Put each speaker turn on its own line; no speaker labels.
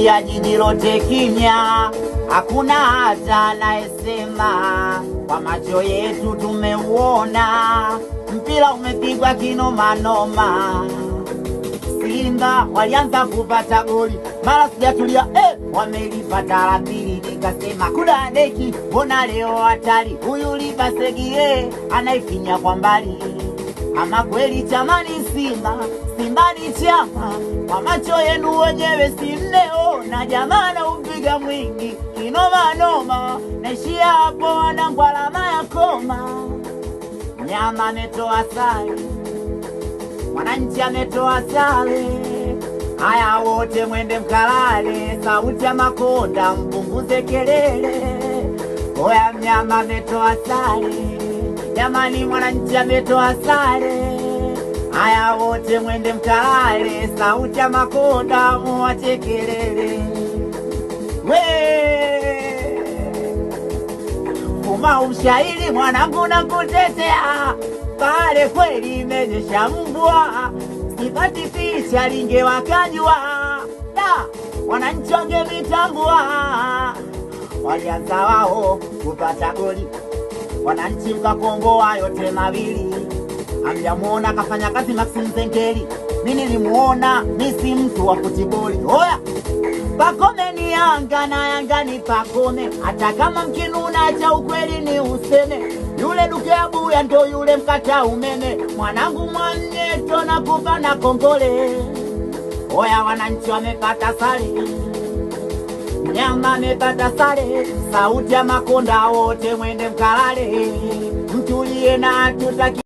Nasikia jiji lote kimya, hakuna hata anayesema. Kwa macho yetu tumeuona, mpira umepigwa kinoma noma. Simba walianza kupata goli, mara sijatulia wamelipata la pili. Nikasema kuna deki, mbona leo hatari. Huyu Libasegie anaifinya kwa mbali. Ama kweli chamani Simba, Simba ni chama. Kwa macho yenu wenyewe si mmeona, jamana upiga mwingi kinoma noma. Naishia hapo wanangu alama ya koma. Nyama ametoa sare, Mwananchi ametoa sare. Haya wote mwende mkalale, sauti ya Makonda mpunguze kelele. Oya Mnyama ametoa sare, jamani Mwananchi ametoa sare. Haya wote mwende mkalale, sauti ya Makonda muache kelele. Fuma ushairi mwanangu na kutetea, pale kweli imenyesha mvua. Sipati picha linge wakajua, da Wananchi wangemitambua. Walianza wao kupata goli, Wananchi mkakomboa yote mawili. Hamjamuona kafanya kazi Maxim Zengeli, mimi nilimuona, misi mtu wa futiboli. Oya Pacome ni Yanga na Yanga ni Pacome, hata kama mkinuna cha ukweli ni useme. Yule Duke Abuya ndo yule mkata umeme, mwanangu Mwanyeto na kupa na kongole. Oya Wananchi wamepata sare, Mnyama amepata sare, sauti ya Makonda wote mwende mkalale. Mtulie na tutaki